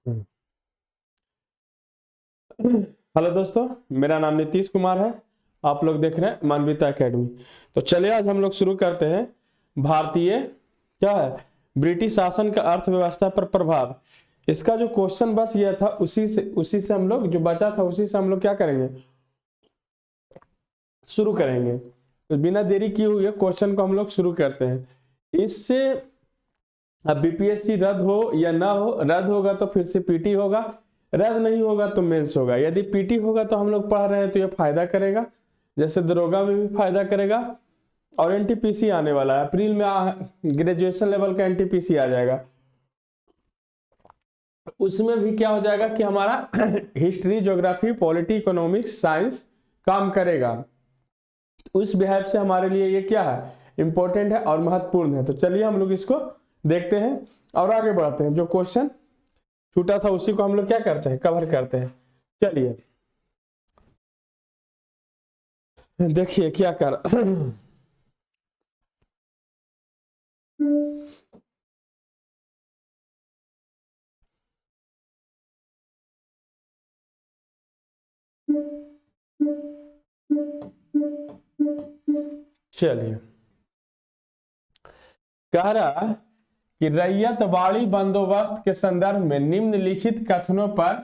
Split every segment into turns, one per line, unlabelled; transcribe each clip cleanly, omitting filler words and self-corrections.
Hello दोस्तों, मेरा नाम नीतीश कुमार है। आप लोग देख रहे हैं मानवीता एकेडमी। तो चलिए आज हम लोग शुरू करते हैं। भारतीय क्या है, ब्रिटिश शासन का अर्थव्यवस्था पर प्रभाव। इसका जो क्वेश्चन बच गया था उसी से हम लोग जो बचा था उसी से हम लोग क्या करेंगे, शुरू करेंगे। तो बिना देरी किए हुए क्वेश्चन को हम लोग शुरू करते हैं। इससे अब बीपीएससी रद्द हो या ना हो, रद्द होगा तो फिर से पीटी होगा, रद्द नहीं होगा तो मेंस होगा। यदि पीटी होगा तो हम लोग पढ़ रहे हैं तो ये फायदा करेगा, जैसे दरोगा में भी फायदा करेगा। और एनटीपीसी आने वाला है अप्रैल में, ग्रेजुएशन लेवल का एनटीपीसी आ जाएगा। उसमें भी क्या हो जाएगा कि हमारा history, geography, polity, economics, science काम करेगा। उस बिहेव से हमारे लिए ये क्या है, इंपॉर्टेंट है और महत्वपूर्ण है। तो चलिए हम लोग इसको देखते हैं और आगे बढ़ते हैं। जो क्वेश्चन छूटा था उसी को हम लोग क्या करते हैं, कवर करते हैं। चलिए देखिए क्या कर चलिए कह रहा कि रैयतवाड़ी बंदोबस्त के संदर्भ में निम्नलिखित कथनों पर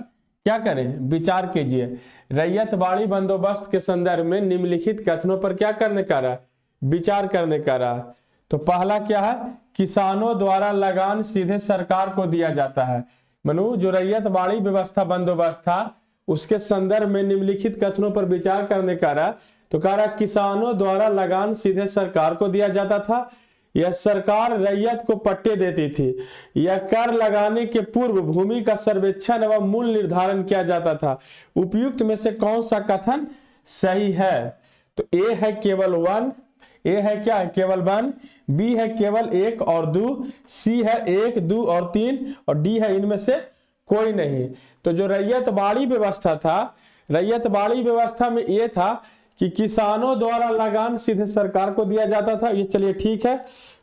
क्या करें, विचार कीजिए। रैयतवाड़ी बंदोबस्त के संदर्भ में निम्नलिखित कथनों पर क्या करने का रहा, विचार करने का रहा। तो पहला क्या है, किसानों द्वारा लगान सीधे सरकार को दिया जाता है। मनु जो रैयतवाड़ी व्यवस्था बंदोबस्त था उसके संदर्भ में निम्नलिखित कथनों पर विचार करने का रहा। तो कह रहा किसानों द्वारा लगान सीधे सरकार को दिया जाता था, यह सरकार रैयत को पट्टे देती थी, यह कर लगाने के पूर्व भूमि का सर्वेक्षण एवं मूल्य निर्धारण किया जाता था। उपयुक्त में से कौन सा कथन सही है? तो ए है केवल वन, ए है क्या है, केवल वन, बी है केवल एक और दो, सी है एक, दो और तीन, और डी है इनमें से कोई नहीं। तो जो रैयतवाड़ी व्यवस्था था, रैयतवाड़ी व्यवस्था में ये था कि किसानों द्वारा लगान सीधे सरकार को दिया जाता था, ये चलिए ठीक है।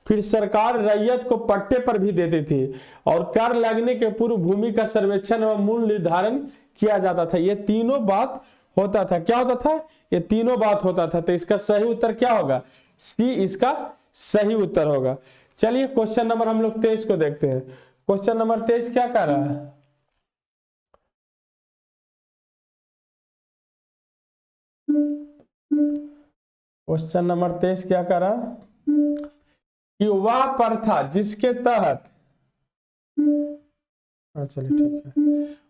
फिर सरकार रैयत को पट्टे पर भी देती थी और कर लगने के पूर्व भूमि का सर्वेक्षण एवं मूल्य निर्धारण किया जाता था। ये तीनों बात होता था। क्या होता था, ये तीनों बात होता था। तो इसका सही उत्तर क्या होगा, सी इसका सही उत्तर होगा। चलिए क्वेश्चन नंबर हम लोग 23 को देखते हैं। क्वेश्चन नंबर 23 क्या कर रहा है, क्वेश्चन नंबर 23 क्या कर रहा कि वह प्रथा जिसके तहत, चलिए ठीक है,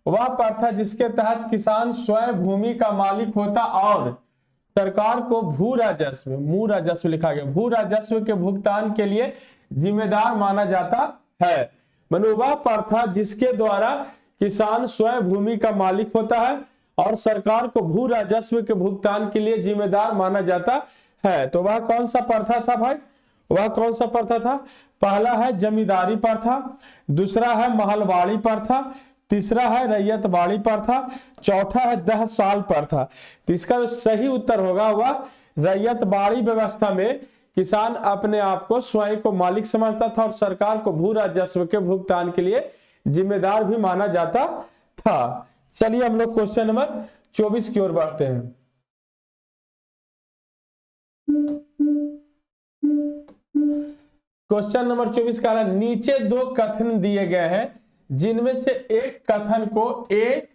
वह प्रथा जिसके तहत किसान स्वयं भूमि का मालिक होता और सरकार को भू राजस्व, मू राजस्व लिखा गया, भू राजस्व के भुगतान के लिए जिम्मेदार माना जाता है। मनु वह प्रथा जिसके द्वारा किसान स्वयं भूमि का मालिक होता है और सरकार को भू राजस्व के भुगतान के लिए जिम्मेदार माना जाता है। तो वह कौन सा प्रथा था भाई, वह कौन सा प्रथा था? पहला है जमींदारी प्रथा, दूसरा है महलवाड़ी प्रथा, तीसरा है रैयतवाड़ी प्रथा, चौथा है 10 साल प्रथा। तो इसका जो सही उत्तर होगा वह रैयतवाड़ी व्यवस्था में किसान अपने आप को स्वयं को मालिक समझता था और सरकार को भू राजस्व के भुगतान के लिए जिम्मेदार भी माना जाता था। चलिए हम लोग क्वेश्चन नंबर 24 की ओर बढ़ते हैं। क्वेश्चन नंबर 24 का नीचे दो कथन दिए गए हैं जिनमें से एक कथन को ए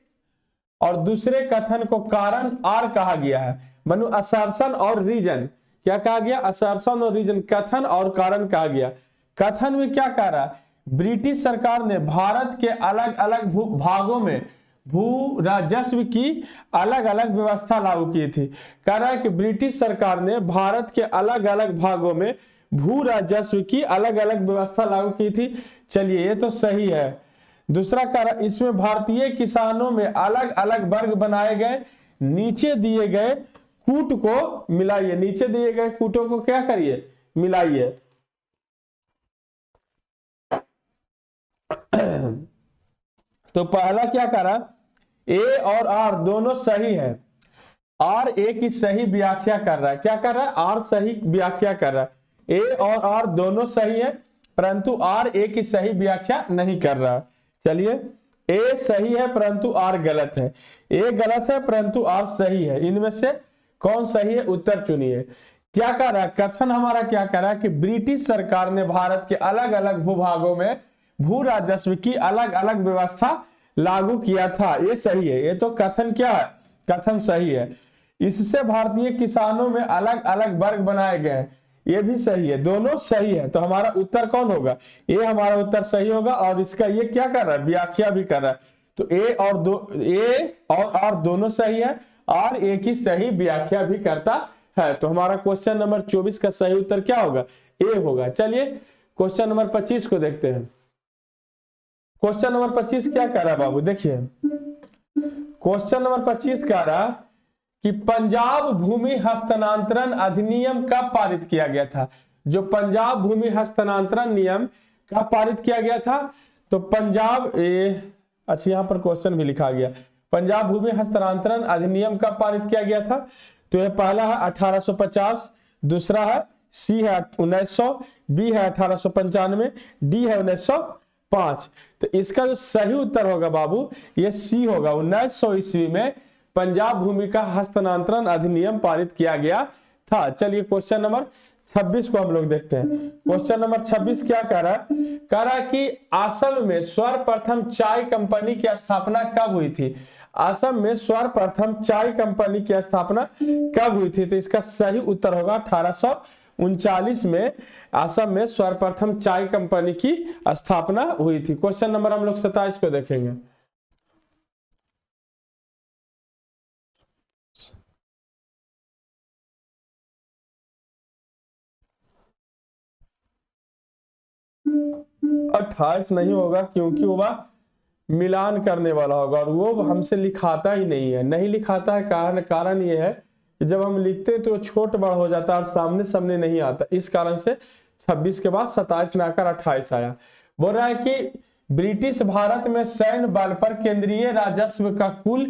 और दूसरे कथन को कारण आर कहा गया है। मनु असर्शन और रीजन, क्या कहा गया, असर्शन और रीजन, कथन और कारण कहा गया। कथन में क्या कह रहा है, ब्रिटिश सरकार ने भारत के अलग अलग भागों में भू राजस्व की अलग अलग व्यवस्था लागू की थी। कह रहा है कि ब्रिटिश सरकार ने भारत के अलग अलग भागों में भू राजस्व की अलग अलग व्यवस्था लागू की थी। चलिए ये तो सही है। दूसरा कारण, इसमें भारतीय किसानों में अलग अलग वर्ग बनाए गए, नीचे दिए गए कूट को मिलाइए, नीचे दिए गए कूटों को क्या करिए, मिलाइए। तो पहला क्या करा, ए और आर दोनों सही है, आर ए की सही व्याख्या कर रहा है। क्या कर रहा है, आर सही व्याख्या कर रहा है। ए और आर दोनों सही है परंतु आर ए की सही व्याख्या नहीं कर रहा। चलिए ए सही है परंतु आर गलत है, ए गलत है परंतु आर सही है, इनमें से कौन सही है, उत्तर चुनिए। क्या कह रहा है कथन हमारा, क्या कह रहा है कि ब्रिटिश सरकार ने भारत के अलग अलग भूभागों में भू राजस्व की अलग अलग व्यवस्था लागू किया था, ये सही है। ये तो कथन क्या है, कथन सही है। इससे भारतीय किसानों में अलग अलग वर्ग बनाए गए, ये भी सही है, दोनों सही है। तो हमारा उत्तर कौन होगा, ये हमारा उत्तर सही होगा। और इसका ये क्या कर रहा है, व्याख्या भी कर रहा है। तो ए और आर दोनों सही है, और एक ही सही व्याख्या भी करता है। तो हमारा क्वेश्चन नंबर 24 का सही उत्तर क्या होगा, ए होगा। चलिए क्वेश्चन नंबर 25 को देखते हैं। क्वेश्चन नंबर 25 क्या कह रहा है बाबू, देखिए क्वेश्चन नंबर 25 कह रहा कि पंजाब भूमि हस्तांतरण अधिनियम कब पारित किया गया था। जो पंजाब भूमि हस्तांतरण नियम कब पारित किया गया था, तो पंजाब अच्छा यहाँ पर क्वेश्चन भी लिखा गया, पंजाब भूमि हस्तांतरण अधिनियम कब पारित किया गया था। तो यह पहला है 1850, दूसरा है सी है 1900, बी है 1895, डी है 1905। तो इसका जो सही उत्तर होगा बाबू ये सी होगा। 1900 ईस्वी में पंजाब भूमि का हस्तांतरण अधिनियम पारित किया गया था। चलिए क्वेश्चन नंबर 26 को हम लोग देखते हैं। क्वेश्चन नंबर 26 क्या कह रहा है, कह रहा कि असम में सर्वप्रथम चाय कंपनी की स्थापना कब हुई थी। असम में सर्वप्रथम चाय कंपनी की स्थापना कब हुई थी। तो इसका सही उत्तर होगा 1839 में असम में सर्वप्रथम चाय कंपनी की स्थापना हुई थी। क्वेश्चन नंबर हम लोग 27 को देखेंगे। और 28 नहीं होगा क्योंकि वह मिलान करने वाला होगा और वो हमसे लिखाता ही नहीं है, नहीं लिखाता है। कारण ये है कि जब हम लिखते तो छोट बड़ा हो जाता है और सामने सामने नहीं आता, इस कारण से 26 के बाद 27 में आकर 28 आया। बोल रहा है कि ब्रिटिश भारत में सैन्य बल पर केंद्रीय राजस्व का कुल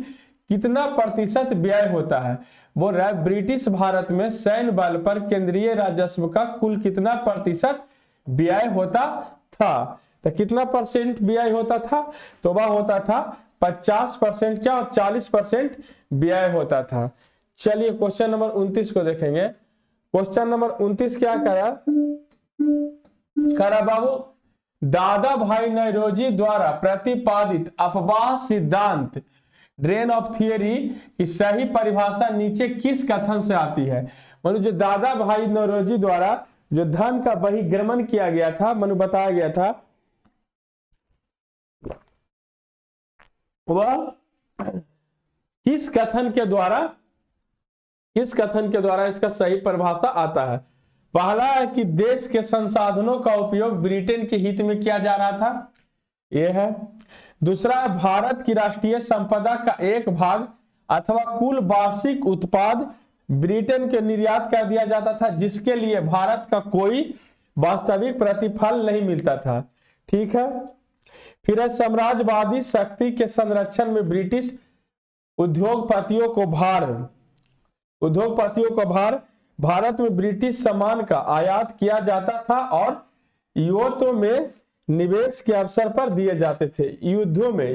कितना प्रतिशत व्यय होता है। बोल रहा है ब्रिटिश भारत में सैन्य बल पर केंद्रीय राजस्व का कुल कितना प्रतिशत व्यय होता था। तो कितना परसेंट व्यय होता था, तो वह होता था 50% क्या 40% व्यय होता था। चलिए क्वेश्चन नंबर 29 को देखेंगे। क्वेश्चन नंबर 29 क्या करा बाबू, दादा भाई नौरोजी द्वारा प्रतिपादित अपवाह सिद्धांत ड्रेन ऑफ थियरी की सही परिभाषा नीचे किस कथन से आती है। मतलब जो दादा भाई नौरोजी द्वारा जो धन का बहिर्गमन किया गया था, मनु बताया गया था, वह किस कथन के द्वारा इसका सही परिभाषा आता है। पहला है कि देश के संसाधनों का उपयोग ब्रिटेन के हित में किया जा रहा था, यह है। दूसरा है भारत की राष्ट्रीय संपदा का एक भाग अथवा कुल वार्षिक उत्पाद ब्रिटेन के निर्यात कर दिया जाता था, जिसके लिए भारत का कोई वास्तविक प्रतिफल नहीं मिलता था। ठीक है। फिर है साम्राज्यवादी शक्ति के संरक्षण में ब्रिटिश उद्योगपतियों को भार भारत में ब्रिटिश सामान का आयात किया जाता था और युद्धों में निवेश के अवसर पर दिए जाते थे। युद्धों में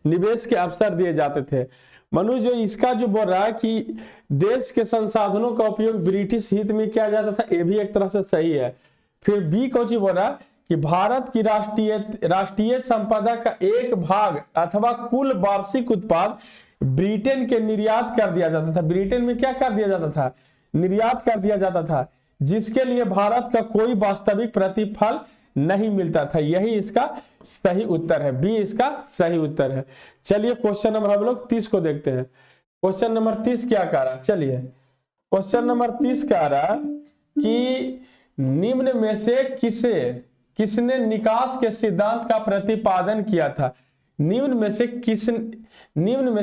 निवेश के अवसर दिए जाते थे। मनु जो इसका जो बोल रहा है कि देश के संसाधनों का उपयोग ब्रिटिश हित में किया जाता था, ये भी एक तरह से सही है। फिर बी कोची बोल रहा कि भारत की राष्ट्रीय संपदा का एक भाग अथवा कुल वार्षिक उत्पाद ब्रिटेन के निर्यात कर दिया जाता था। ब्रिटेन में क्या कर दिया जाता था, निर्यात कर दिया जाता था, जिसके लिए भारत का कोई वास्तविक प्रतिफल नहीं मिलता था। यही इसका सही उत्तर है, बी इसका सही उत्तर है। चलिए क्वेश्चन नंबर हम लोग 30 को देखते हैं। क्वेश्चन नंबर 30 क्या कह रहा है, चलिए क्वेश्चन नंबर 30 कह रहा कि निम्न में से किसने निकास के सिद्धांत का प्रतिपादन किया था। निम्न में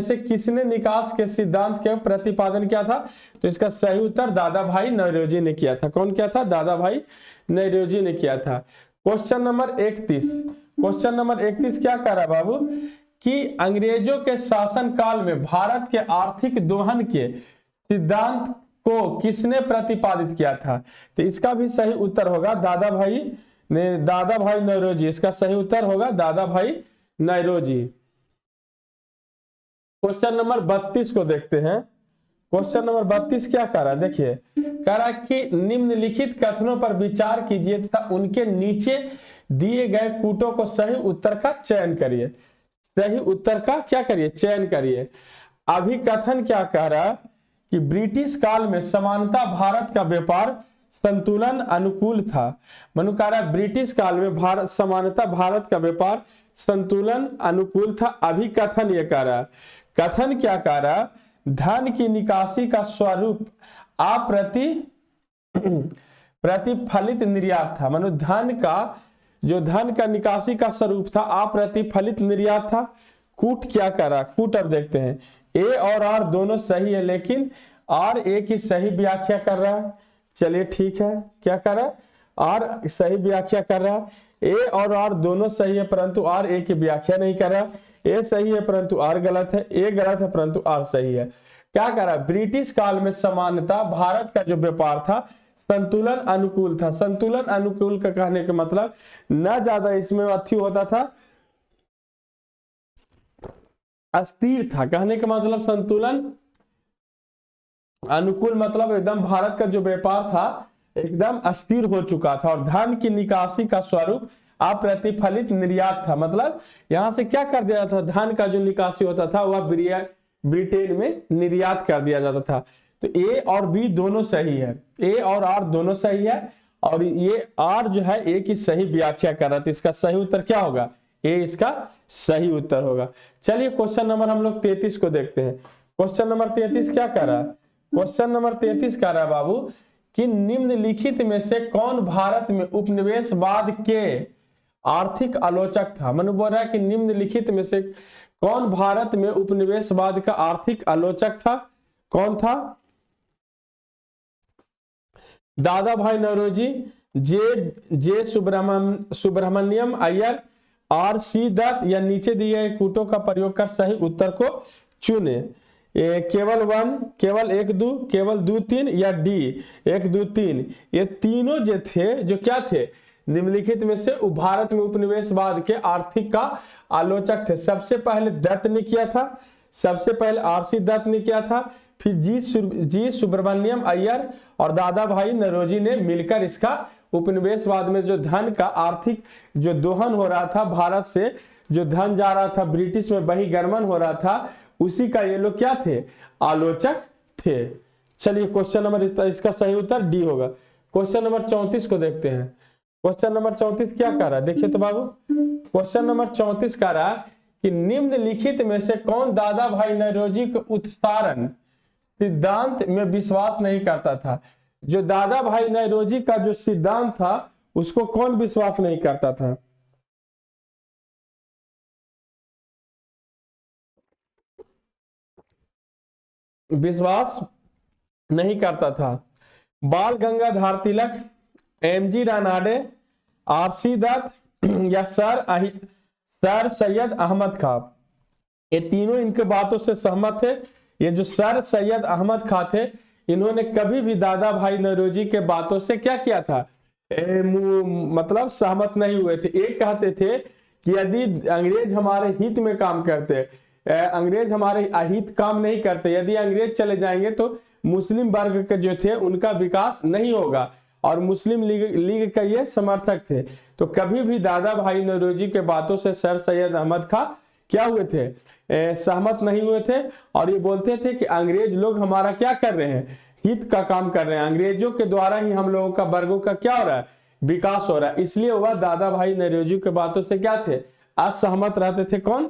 से किसने निकास के सिद्धांत के प्रतिपादन किया था। तो इसका सही उत्तर दादा भाई नौरोजी ने किया था। कौन किया था, दादा भाई नौरोजी ने किया था। क्वेश्चन नंबर 31 क्या कह रहा है बाबू कि अंग्रेजों के शासन काल में भारत के आर्थिक दोहन के सिद्धांत को किसने प्रतिपादित किया था? तो इसका भी सही उत्तर होगा दादा भाई नौरोजी। इसका सही उत्तर होगा दादा भाई नौरोजी। क्वेश्चन नंबर 32 को देखते हैं। क्वेश्चन नंबर 32 क्या कह रहा है? देखिए, कह रहा है कि निम्नलिखित कथनों पर विचार कीजिए तथा उनके नीचे दिए गए कूटों को सही उत्तर का चयन करिए। सही उत्तर का क्या करिए? चयन करिए। अभिकथन क्या कह रहा है कि ब्रिटिश काल में समानता भारत का व्यापार संतुलन अनुकूल था। मनु कह रहा है ब्रिटिश काल में समानता भारत का व्यापार संतुलन अनुकूल था। अभिकथन ये कह रहा है। कथन क्या कह रहा है? धन की निकासी का स्वरूप प्रतिफलित निर्यात था। मानो धन का निकासी का स्वरूप था अप्रतिफलित निर्यात था। कूट क्या कर रहा? कूट अब देखते हैं। ए और आर दोनों सही है, लेकिन आर ए की सही व्याख्या कर रहा है। चलिए ठीक है, क्या कर रहा है? आर सही व्याख्या कर रहा है। ए और आर दोनों सही है, परंतु आर ए की व्याख्या नहीं कर रहा। ए सही है परंतु आर गलत है, ए गलत है परंतु आर सही है। क्या कर रहा है? ब्रिटिश काल में समानता भारत का जो व्यापार था संतुलन अनुकूल था। संतुलन अनुकूल का कहने का मतलब न ज्यादा इसमें अथी होता था, अस्थिर था। कहने का मतलब संतुलन अनुकूल मतलब एकदम भारत का जो व्यापार था एकदम अस्थिर हो चुका था। और धन की निकासी का स्वरूप अप्रतिफलित निर्यात था। मतलब यहां से क्या कर दिया था? धन का जो निकासी होता था वह ब्रिटेन में निर्यात कर दिया जाता था। तो ए और बी दोनों सही है, ए और आर दोनों सही है, और ये आर जो है ए की सही व्याख्या कर रहा था। इसका सही उत्तर क्या होगा? ए इसका सही उत्तर होगा। चलिए क्वेश्चन नंबर हम लोग 33 को देखते हैं। क्वेश्चन नंबर 33 क्या कर रहा है? क्वेश्चन नंबर 33 कह रहा है बाबू कि निम्नलिखित में से कौन भारत में उपनिवेशवाद के आर्थिक आलोचक था? मनु बोल रहा है कि निम्नलिखित में से कौन भारत में उपनिवेशवाद का आर्थिक आलोचक था? कौन था? दादा भाई नौरोजी, जे सुब्रमण्यम अय्यर, आर सी दत्त, या नीचे दिए गए कूटों का प्रयोग कर सही उत्तर को चुने। केवल 1, केवल 1 2, केवल 2 3, या डी 1 2 3। ये तीनों जो थे, जो क्या थे? निम्नलिखित में से भारत में उपनिवेशवाद के आर्थिक का आलोचक थे। सबसे पहले दत्त ने किया था, सबसे पहले आरसी दत्त ने किया था, फिर जी सुब्रमण्यम अय्यर और दादा भाई नौरोजी ने मिलकर इसका उपनिवेशवाद में जो धन का आर्थिक जो दोहन हो रहा था, भारत से जो धन जा रहा था ब्रिटिश में बहिर्गमन हो रहा था, उसी का ये लोग क्या थे? आलोचक थे। चलिए क्वेश्चन नंबर, इसका सही उत्तर डी होगा। क्वेश्चन नंबर 34 को देखते हैं। क्वेश्चन नंबर 34 क्या कह रहा है? देखिए तो बाबू, क्वेश्चन नंबर 34 कह रहा है कि निम्नलिखित में से कौन दादा भाई नौरोजी के उत्सारण सिद्धांत में विश्वास नहीं करता था? जो दादा भाई नौरोजी का जो सिद्धांत था उसको कौन विश्वास नहीं करता था? विश्वास नहीं करता था। बाल गंगाधर तिलक, एमजी रानाडे, आरसी दत्त, या सर सैयद अहमद खां। ये तीनों इनके बातों से सहमत थे। ये जो सर सैयद अहमद खां थे, इन्होंने कभी भी दादा भाई नौरोजी के बातों से क्या किया था? मतलब सहमत नहीं हुए थे। एक कहते थे कि यदि अंग्रेज हमारे हित में काम करते, अंग्रेज हमारे अहित काम नहीं करते, यदि अंग्रेज चले जाएंगे तो मुस्लिम वर्ग के जो थे उनका विकास नहीं होगा, और मुस्लिम लीग का ये समर्थक थे। तो कभी भी दादा भाई नौरोजी के बातों से सर सैयद अहमद खां क्या हुए थे? सहमत नहीं हुए थे, और ये बोलते थे कि अंग्रेज लोग हमारा क्या कर रहे हैं? हित का काम कर रहे हैं। अंग्रेजों के द्वारा ही हम लोगों का वर्गों का क्या हो रहा है? विकास हो रहा है। इसलिए वह दादा भाई नौरोजी के बातों से क्या थे? असहमत रहते थे। कौन?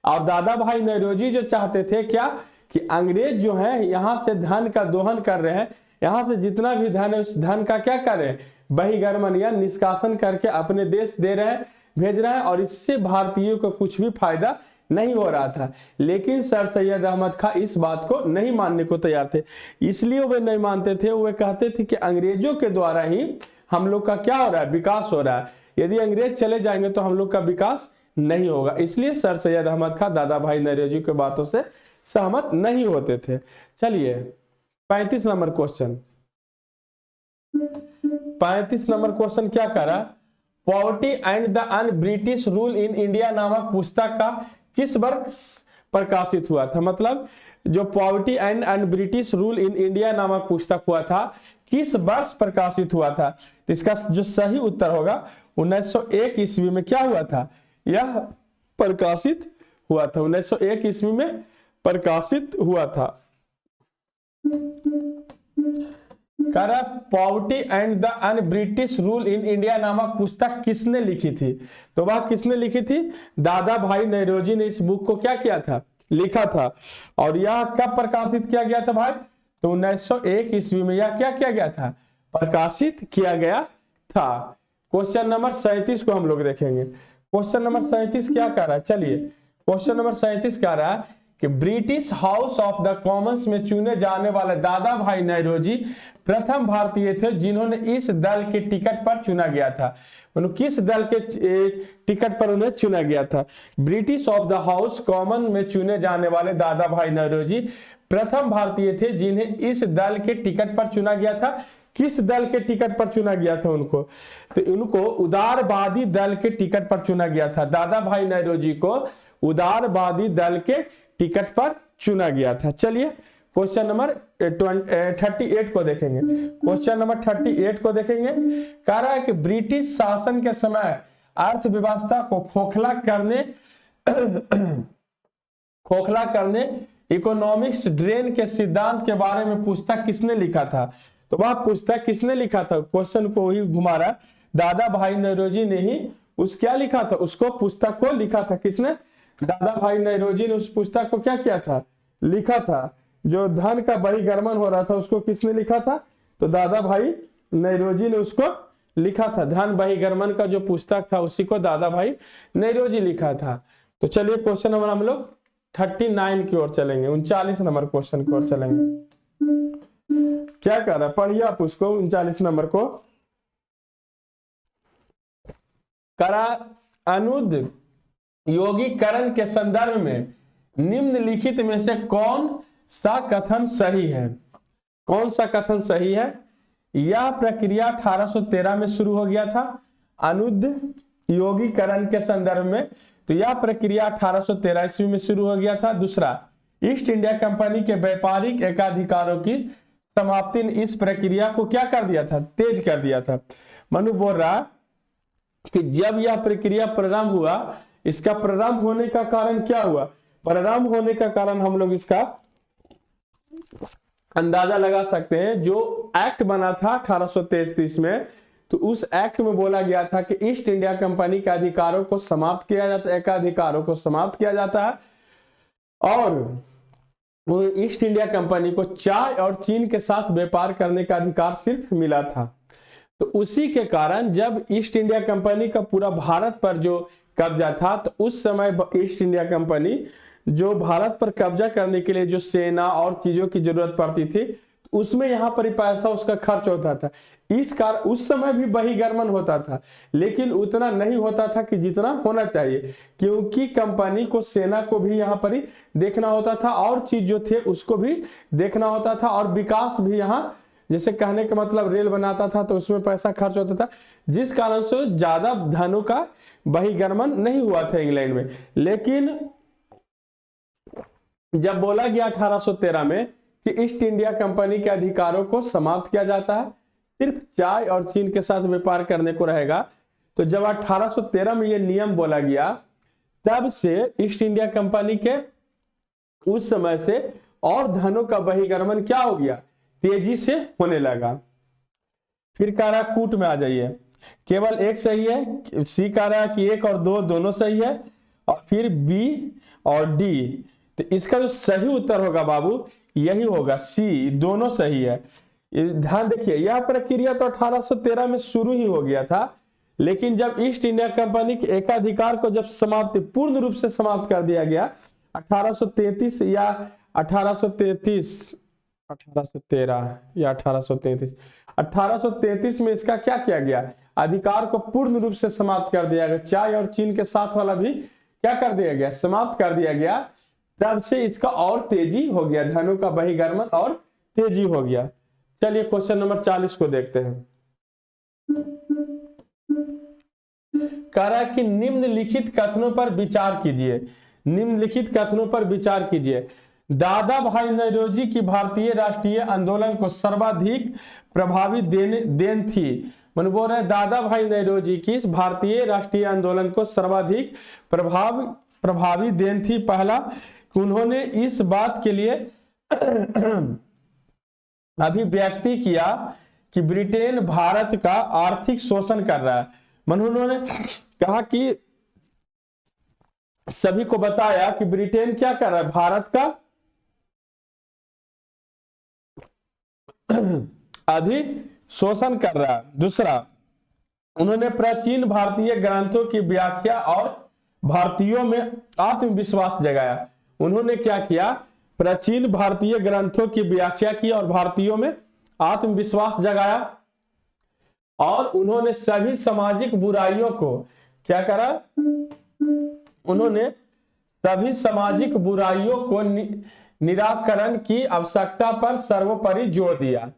और दादा भाई नौरोजी जो चाहते थे क्या? कि अंग्रेज जो है यहाँ से धन का दोहन कर रहे हैं, यहाँ से जितना भी धन है उस धन का क्या कर रहे हैं? बहिर्गमन या निष्कासन करके अपने देश दे रहे हैं, भेज रहे हैं, और इससे भारतीयों को कुछ भी फायदा नहीं हो रहा था। लेकिन सर सैयद अहमद खां इस बात को नहीं मानने को तैयार थे। इसलिए वे नहीं मानते थे। वे कहते थे कि अंग्रेजों के द्वारा ही हम लोग का क्या हो रहा है? विकास हो रहा है। यदि अंग्रेज चले जाएंगे तो हम लोग का विकास नहीं होगा। इसलिए सर सैयद अहमद खां दादा भाई नौरोजी के बातों से सहमत नहीं होते थे। चलिए 35 नंबर क्वेश्चन, 35 नंबर क्वेश्चन क्या करा, poverty and the un British rule in India नामक पुस्तक का किस वर्ष प्रकाशित हुआ था। मतलब जो poverty and un British rule in India नामक पुस्तक हुआ था किस वर्ष प्रकाशित हुआ था। इसका जो सही उत्तर होगा 1901 ईस्वी में क्या हुआ था, यह प्रकाशित हुआ था, 1901 ईस्वी में प्रकाशित हुआ था। Poverty and the un British rule in India नामक पुस्तक किसने लिखी थी, तो वह किसने लिखी थी, दादा भाई नौरोजी ने इस बुक को क्या किया था, लिखा था। और यह कब प्रकाशित किया गया था भाई, तो 1901 ईस्वी में यह क्या किया गया था, प्रकाशित किया गया था। क्वेश्चन नंबर 37 को हम लोग देखेंगे। क्वेश्चन नंबर 37 क्या कह रहा है, चलिए क्वेश्चन नंबर 37 कह रहा है कि British house of the Commons में चुने जाने वाले दादा भाई नौरोजी प्रथम भारतीय थे जिन्होंने इस दल के टिकट पर चुना गया था। मतलब किस दल के टिकट पर उन्हें चुना गया था, British of the house common में चुने जाने वाले दादा भाई नौरोजी प्रथम भारतीय थे जिन्हें इस दल के टिकट पर चुना गया था। किस दल के टिकट पर चुना गया था उनको, तो उनको उदारवादी दल के टिकट पर चुना गया था। दादा भाई नौरोजी को उदारवादी दल के टिकट पर चुना गया था। चलिए क्वेश्चन नंबर 38 को देखेंगे। क्वेश्चन नंबर 38 को देखेंगे, कह रहा है कि ब्रिटिश शासन के समय अर्थव्यवस्था को खोखला करने इकोनॉमिक्स ड्रेन के सिद्धांत के बारे में पुस्तक किसने लिखा था, तो वह पुस्तक किसने लिखा था, क्वेश्चन को ही घुमा रहा, दादा भाई नौरोजी ने ही उस क्या लिखा था, उसको पुस्तक को लिखा था। किसने, दादा भाई नौरोजी ने उस पुस्तक को क्या किया था, लिखा था। जो धन का बहिर्गमन हो रहा था उसको किसने लिखा था, तो दादा भाई नौरोजी ने उसको लिखा था। धन बहिर्गमन का जो पुस्तक था उसी को दादा भाई नौरोजी लिखा था। तो चलिए क्वेश्चन नंबर हम लोग 39 की ओर चलेंगे, 39 नंबर क्वेश्चन की ओर चलेंगे। क्या कर रहा है, पढ़िए आप उसको 39 नंबर को। करा अनुद योगीकरण के संदर्भ में निम्नलिखित में से कौन सा कथन सही है, कौन सा कथन सही है। यह प्रक्रिया 1813 में शुरू हो गया था अनुद योगीकरण के संदर्भ में, तो यह प्रक्रिया 1813 ईस्वी में शुरू हो गया था। दूसरा, ईस्ट इंडिया कंपनी के व्यापारिक एकाधिकारों की समाप्ति ने इस प्रक्रिया को क्या कर दिया था, तेज कर दिया था। मनु बोल रहा कि जब यह प्रक्रिया प्रारंभ हुआ, इसका प्रारंभ होने का कारण क्या हुआ, प्रारंभ होने का कारण हम लोग इसका अंदाजा लगा सकते हैं। जो एक्ट बना था 1833 में, तो उस एक्ट में बोला गया था कि ईस्ट इंडिया कंपनी के अधिकारों को समाप्त किया जाता है, एकाधिकारों को समाप्त किया जाता है, और वो ईस्ट इंडिया कंपनी को चाय और चीन के साथ व्यापार करने का अधिकार सिर्फ मिला था। तो उसी के कारण जब ईस्ट इंडिया कंपनी का पूरा भारत पर जो कब्जा था, तो उस समय ईस्ट इंडिया कंपनी जो भारत पर कब्जा करने के लिए जो सेना और चीजों की जरूरत पड़ती थी, तो उसमें यहाँ पर पैसा उसका खर्च होता था। इस कारण उस समय भी बहिर्गमन होता था, लेकिन उतना नहीं होता था कि जितना होना चाहिए, क्योंकि कंपनी को सेना को भी यहाँ पर ही देखना होता था और चीज जो थे उसको भी देखना होता था, और विकास भी यहाँ, जैसे कहने का मतलब रेल बनाता था तो उसमें पैसा खर्च होता था, जिस कारण से ज्यादा धनों का बहिर्गमन नहीं हुआ था इंग्लैंड में। लेकिन जब बोला गया 1813 में कि ईस्ट इंडिया कंपनी के अधिकारों को समाप्त किया जाता है, सिर्फ चाय और चीन के साथ व्यापार करने को रहेगा, तो जब 1813 में यह नियम बोला गया, तब से ईस्ट इंडिया कंपनी के उस समय से और धनों का बहिर्गमन क्या हो गया, तेजी से होने लगा। फिर कह रहा कूट में आ जाइए, केवल एक सही है, सी कह रहा है कि 1 और 2 दोनों सही है, और फिर बी और डी। तो इसका जो सही उत्तर होगा बाबू यही होगा, सी, दोनों सही है। ध्यान देखिए, यह प्रक्रिया तो 1813 में शुरू ही हो गया था, लेकिन जब ईस्ट इंडिया कंपनी के एकाधिकार को जब समाप्त पूर्ण रूप से समाप्त कर दिया गया 1833 या 1813 या 1833 में इसका क्या किया गया, अधिकार को पूर्ण रूप से समाप्त कर दिया गया। चाय और चीन के साथ वाला भी क्या कर दिया गया, समाप्त कर दिया गया। तब से इसका और तेजी हो गया, धनों का बहिर्गमन और तेजी हो गया। चलिए क्वेश्चन नंबर 40 को देखते हैं। कह रहा है कि निम्नलिखित कथनों पर विचार कीजिए, निम्नलिखित कथनों पर विचार कीजिए। दादा भाई नौरोजी की भारतीय राष्ट्रीय आंदोलन को सर्वाधिक प्रभावी देन थी। मन बोल रहे हैं दादा भाई नौरोजी की भारतीय राष्ट्रीय आंदोलन को सर्वाधिक प्रभावी देन थी। पहला, उन्होंने इस बात के लिए अभिव्यक्ति किया कि ब्रिटेन भारत का आर्थिक शोषण कर रहा है। उन्होंने कहा कि सभी को बताया कि ब्रिटेन क्या कर रहा है, भारत का अधिक शोषण कर रहा है। दूसरा, उन्होंने प्राचीन भारतीय ग्रंथों की व्याख्या और भारतीयों में आत्मविश्वास जगाया। उन्होंने क्या किया, प्राचीन भारतीय ग्रंथों की व्याख्या की और भारतीयों में आत्मविश्वास जगाया। और उन्होंने सभी सामाजिक बुराइयों को क्या करा, उन्होंने सभी सामाजिक बुराइयों को निराकरण की आवश्यकता पर सर्वोपरि जोर दिया।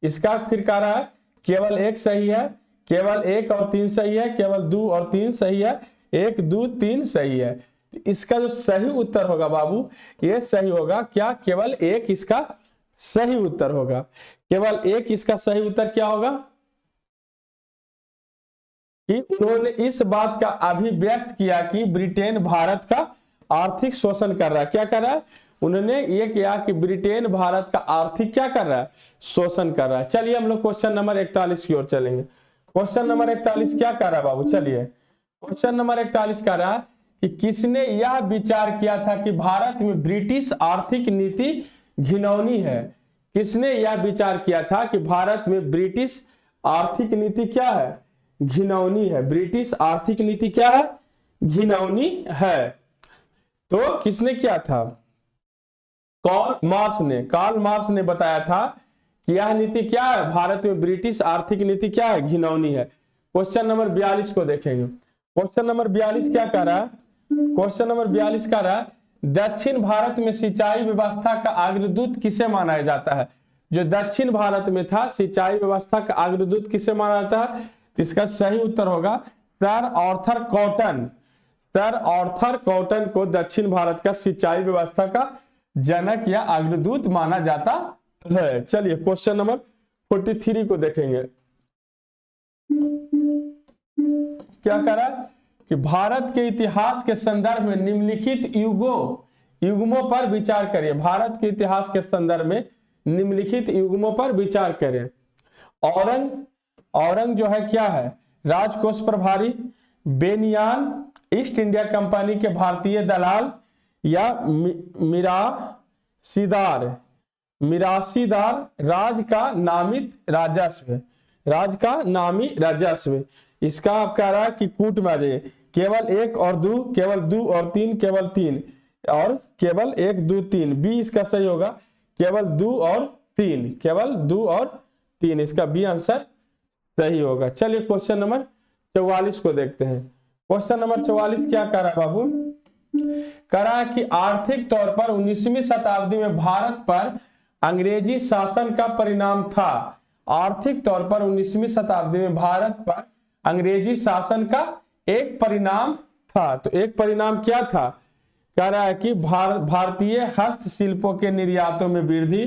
इसका फिर कह रहा है केवल एक सही है, केवल 1 और 3 सही है, केवल 2 और 3 सही है, 1 2 3 सही है। इसका जो सही उत्तर होगा बाबू, ये सही होगा क्या, केवल 1 इसका सही उत्तर होगा। केवल 1 इसका सही उत्तर क्या होगा कि उन्होंने इस बात का अभिव्यक्त किया कि ब्रिटेन भारत का आर्थिक शोषण कर रहा है। क्या कर रहा है, उन्होंने ये किया कि ब्रिटेन भारत का आर्थिक क्या कर रहा है, शोषण कर रहा है। चलिए हम लोग क्वेश्चन नंबर 41 की ओर चलेंगे। क्वेश्चन नंबर 41 क्या कर रहा है बाबू, चलिए क्वेश्चन नंबर 41 कर रहा है कि किसने यह विचार किया था कि भारत में ब्रिटिश आर्थिक नीति घिनौनी है। किसने यह विचार किया था कि भारत में ब्रिटिश आर्थिक नीति क्या है, घिनौनी है। ब्रिटिश आर्थिक नीति क्या है, घिनौनी है। तो किसने किया था, कार्ल मार्क्स ने बताया था कि यह नीति क्या है, भारत में ब्रिटिश आर्थिक नीति क्या है, घिनौनी है। क्वेश्चन नंबर 42 को देखेंगे। क्वेश्चन नंबर 42 क्या कर रहा है, क्वेश्चन नंबर 42 कर रहा है दक्षिण भारत में सिंचाई व्यवस्था का अग्रदूत किसे माना जाता है। जो दक्षिण भारत में था सिंचाई व्यवस्था का अग्रदूत किसे माना जाता है, इसका सही उत्तर होगा sir Arthur cotton. Sir Arthur cotton को दक्षिण भारत का सिंचाई व्यवस्था का जनक या अग्रदूत माना जाता है। चलिए क्वेश्चन नंबर 43 को देखेंगे। क्या कह रहा है कि भारत के इतिहास के संदर्भ में निम्नलिखित युग्मों पर विचार करिए। भारत के इतिहास के संदर्भ में निम्नलिखित युग्मों पर विचार करें। औरंग जो है क्या है, राजकोष प्रभारी, बेनियान ईस्ट इंडिया कंपनी के भारतीय दलाल, या मिरासीदार राज का नामित राजस्व, राज का नामी राजस्व। इसका आप कह रहा है कि कूट में आ जाइए, केवल 1 और 2, केवल 2 और 3, केवल 3 और केवल 1 2 3। बी इसका सही होगा, केवल 2 और 3, केवल 2 और 3, इसका बी आंसर सही होगा। चलिए क्वेश्चन नंबर 44 को देखते हैं। क्वेश्चन नंबर 44 क्या कर रहा है बाबू, कह रहा है कि आर्थिक तौर पर 19वीं शताब्दी में भारत पर अंग्रेजी शासन का परिणाम था। आर्थिक तौर पर 19वीं शताब्दी में भारत पर अंग्रेजी शासन का एक परिणाम था। तो एक परिणाम क्या था, कह रहा है कि भारतीय हस्तशिल्पों के निर्यातों में वृद्धि,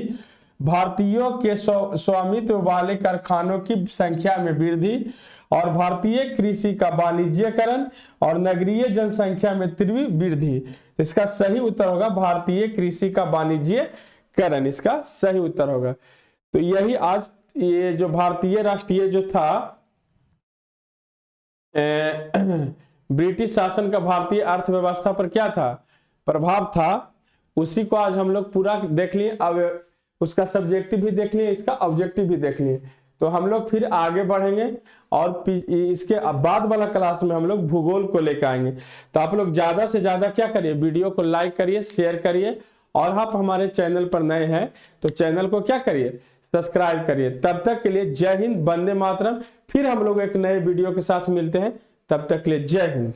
भारतीयों के स्वामित्व वाले कारखानों की संख्या में वृद्धि, और भारतीय कृषि का वाणिज्यकरण और नगरीय जनसंख्या में तीव्र वृद्धि। इसका सही उत्तर होगा भारतीय कृषि का वाणिज्यकरण, इसका सही उत्तर होगा। तो यही आज ये जो भारतीय राष्ट्रीय जो था ब्रिटिश शासन का भारतीय अर्थव्यवस्था पर क्या था, प्रभाव था, उसी को आज हम लोग पूरा देख लिए। अब उसका सब्जेक्टिव भी देख लिए, इसका ऑब्जेक्टिव भी देख लिए। तो हम लोग फिर आगे बढ़ेंगे और इसके बाद वाला क्लास में हम लोग भूगोल को लेकर आएंगे। तो आप लोग ज्यादा से ज्यादा क्या करिए, वीडियो को लाइक करिए, शेयर करिए, और आप हमारे चैनल पर नए हैं तो चैनल को क्या करिए, सब्सक्राइब करिए। तब तक के लिए जय हिंद, वंदे मातरम। फिर हम लोग एक नए वीडियो के साथ मिलते हैं, तब तक के लिए जय हिंद।